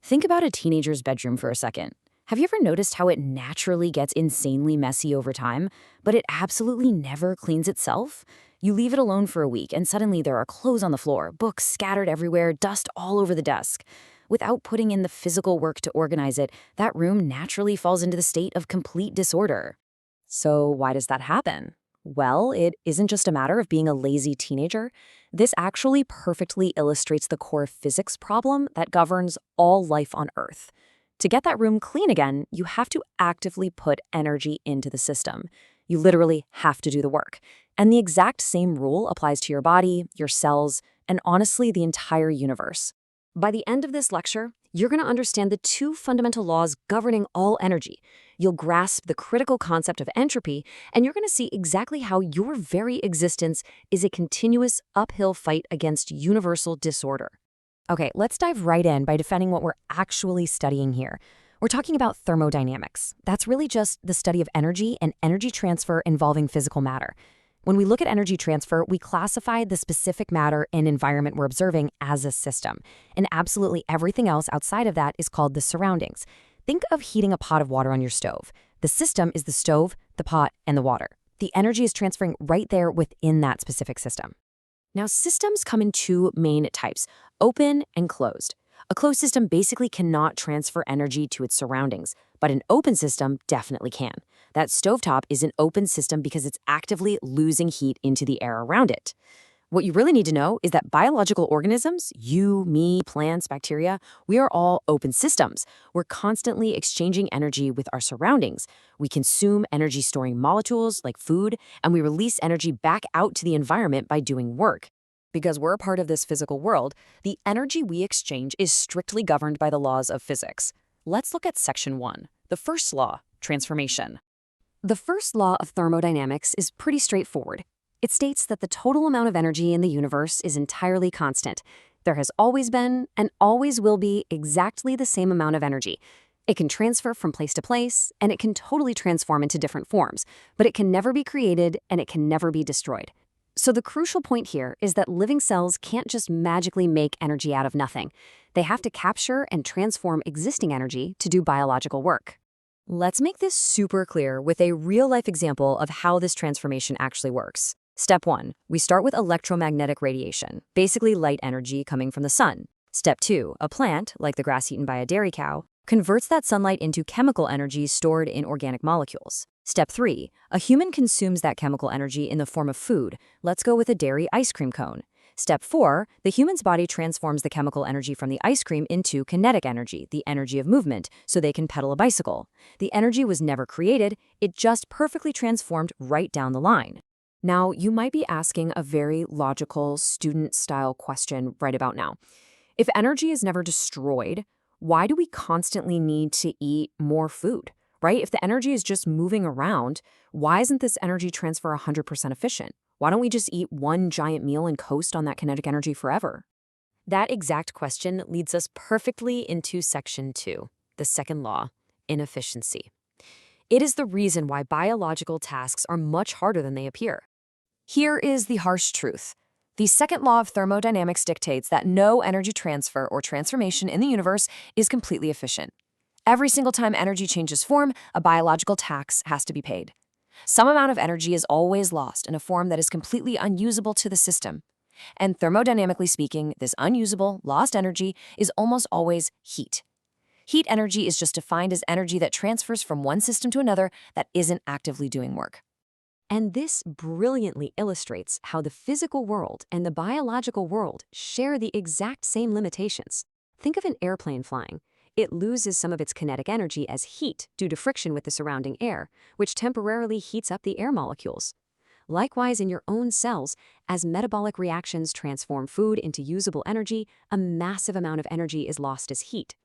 Think about a teenager's bedroom for a second. Have you ever noticed how it naturally gets insanely messy over time, but it absolutely never cleans itself? You leave it alone for a week, and suddenly there are clothes on the floor, books scattered everywhere, dust all over the desk. Without putting in the physical work to organize it, that room naturally falls into the state of complete disorder. So why does that happen? Well, it isn't just a matter of being a lazy teenager. This actually perfectly illustrates the core physics problem that governs all life on Earth. To get that room clean again, you have to actively put energy into the system. You literally have to do the work. And the exact same rule applies to your body, your cells, and honestly, the entire universe. By the end of this lecture, you're going to understand the two fundamental laws governing all energy. You'll grasp the critical concept of entropy, and you're going to see exactly how your very existence is a continuous uphill fight against universal disorder. Okay, let's dive right in by defining what we're actually studying here. We're talking about thermodynamics. That's really just the study of energy and energy transfer involving physical matter. When we look at energy transfer, we classify the specific matter and environment we're observing as a system, and absolutely everything else outside of that is called the surroundings. Think of heating a pot of water on your stove. The system is the stove, the pot, and the water. The energy is transferring right there within that specific system. Now, systems come in two main types, open and closed. A closed system basically cannot transfer energy to its surroundings, but an open system definitely can. That stovetop is an open system because it's actively losing heat into the air around it. What you really need to know is that biological organisms, you, me, plants, bacteria, we are all open systems. We're constantly exchanging energy with our surroundings. We consume energy-storing molecules like food, and we release energy back out to the environment by doing work. Because we're a part of this physical world, the energy we exchange is strictly governed by the laws of physics. Let's look at Section 1, the first law, transformation. The first law of thermodynamics is pretty straightforward. It states that the total amount of energy in the universe is entirely constant. There has always been and always will be exactly the same amount of energy. It can transfer from place to place, and it can totally transform into different forms, but it can never be created and it can never be destroyed. So the crucial point here is that living cells can't just magically make energy out of nothing. They have to capture and transform existing energy to do biological work. Let's make this super clear with a real-life example of how this transformation actually works. Step 1, we start with electromagnetic radiation, basically light energy coming from the sun. Step 2, a plant, like the grass eaten by a dairy cow, converts that sunlight into chemical energy stored in organic molecules. Step 3, a human consumes that chemical energy in the form of food. Let's go with a dairy ice cream cone. Step 4, the human's body transforms the chemical energy from the ice cream into kinetic energy, the energy of movement, so they can pedal a bicycle. The energy was never created, it just perfectly transformed right down the line. Now, you might be asking a very logical, student-style question right about now. If energy is never destroyed, why do we constantly need to eat more food, right? If the energy is just moving around, why isn't this energy transfer 100% efficient? Why don't we just eat one giant meal and coast on that kinetic energy forever? That exact question leads us perfectly into Section 2, the second law, inefficiency. It is the reason why biological tasks are much harder than they appear. Here is the harsh truth. The second law of thermodynamics dictates that no energy transfer or transformation in the universe is completely efficient. Every single time energy changes form, a biological tax has to be paid. Some amount of energy is always lost in a form that is completely unusable to the system. And thermodynamically speaking, this unusable, lost energy is almost always heat. Heat energy is just defined as energy that transfers from one system to another that isn't actively doing work. And this brilliantly illustrates how the physical world and the biological world share the exact same limitations. Think of an airplane flying. It loses some of its kinetic energy as heat due to friction with the surrounding air, which temporarily heats up the air molecules. Likewise, in your own cells, as metabolic reactions transform food into usable energy, a massive amount of energy is lost as heat.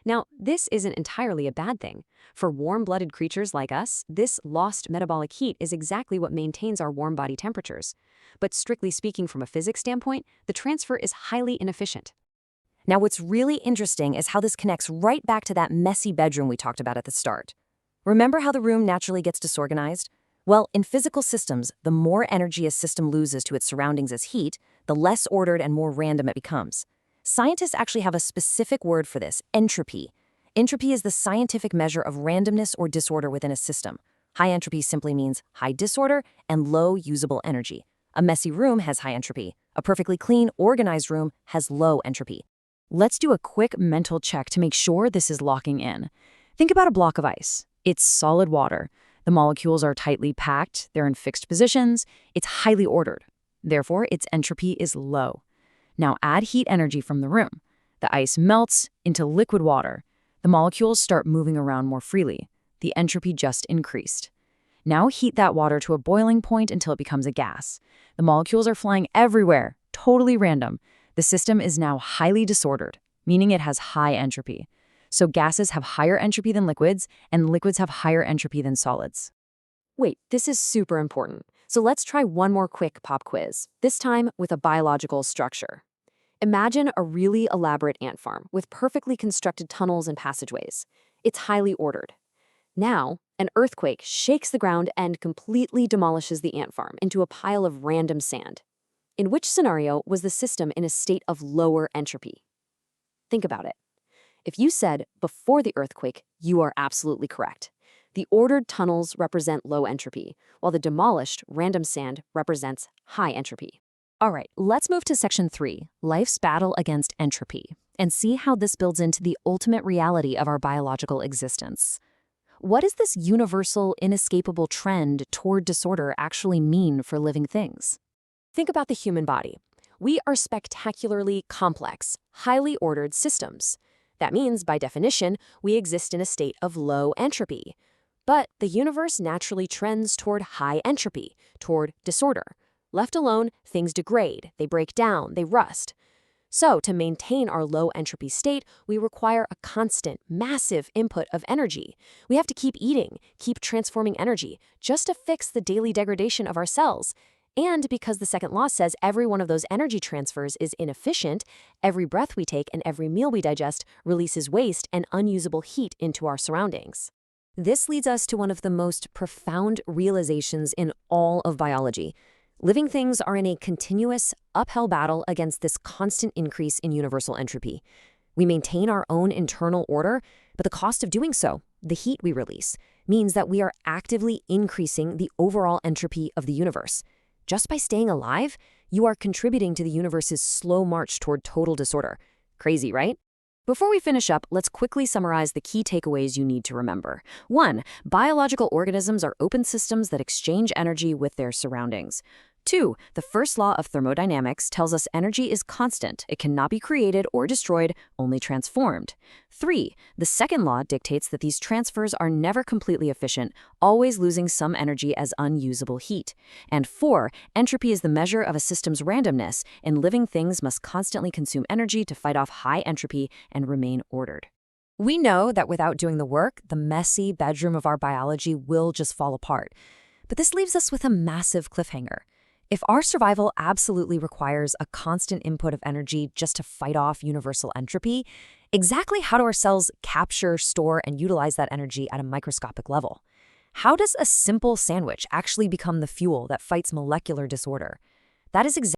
Now, this isn't entirely a bad thing. For warm-blooded creatures like us, this lost metabolic heat is exactly what maintains our warm body temperatures. But strictly speaking from a physics standpoint, the transfer is highly inefficient. Now, what's really interesting is how this connects right back to that messy bedroom we talked about at the start. Remember how the room naturally gets disorganized? Well, in physical systems, the more energy a system loses to its surroundings as heat, the less ordered and more random it becomes. Scientists actually have a specific word for this, entropy. Entropy is the scientific measure of randomness or disorder within a system. High entropy simply means high disorder and low usable energy. A messy room has high entropy. A perfectly clean, organized room has low entropy. Let's do a quick mental check to make sure this is locking in. Think about a block of ice. It's solid water. The molecules are tightly packed, they're in fixed positions, it's highly ordered. Therefore, its entropy is low. Now add heat energy from the room. The ice melts into liquid water. The molecules start moving around more freely. The entropy just increased. Now heat that water to a boiling point until it becomes a gas. The molecules are flying everywhere, totally random. The system is now highly disordered, meaning it has high entropy. So gases have higher entropy than liquids, and liquids have higher entropy than solids. Wait, this is super important. So let's try one more quick pop quiz, this time with a biological structure. Imagine a really elaborate ant farm with perfectly constructed tunnels and passageways. It's highly ordered. Now, an earthquake shakes the ground and completely demolishes the ant farm into a pile of random sand. In which scenario was the system in a state of lower entropy? Think about it. If you said before the earthquake, you are absolutely correct. The ordered tunnels represent low entropy, while the demolished random sand represents high entropy. All right, let's move to section 3, life's battle against entropy, and see how this builds into the ultimate reality of our biological existence. What does this universal, inescapable trend toward disorder actually mean for living things? Think about the human body. We are spectacularly complex, highly ordered systems. That means, by definition, we exist in a state of low entropy. But the universe naturally trends toward high entropy, toward disorder. Left alone, things degrade, they break down, they rust. So, to maintain our low entropy state, we require a constant, massive input of energy. We have to keep eating, keep transforming energy, just to fix the daily degradation of our cells. And because the second law says every one of those energy transfers is inefficient, every breath we take and every meal we digest releases waste and unusable heat into our surroundings. This leads us to one of the most profound realizations in all of biology. Living things are in a continuous, uphill battle against this constant increase in universal entropy. We maintain our own internal order, but the cost of doing so, the heat we release, means that we are actively increasing the overall entropy of the universe. Just by staying alive, you are contributing to the universe's slow march toward total disorder. Crazy, right? Before we finish up, let's quickly summarize the key takeaways you need to remember. 1. Biological organisms are open systems that exchange energy with their surroundings. 2. The first law of thermodynamics tells us energy is constant. It cannot be created or destroyed, only transformed. 3. The second law dictates that these transfers are never completely efficient, always losing some energy as unusable heat. And 4. Entropy is the measure of a system's randomness, and living things must constantly consume energy to fight off high entropy and remain ordered. We know that without doing the work, the messy bedroom of our biology will just fall apart. But this leaves us with a massive cliffhanger. If our survival absolutely requires a constant input of energy just to fight off universal entropy, exactly how do our cells capture, store, and utilize that energy at a microscopic level? How does a simple sandwich actually become the fuel that fights molecular disorder? That is exactly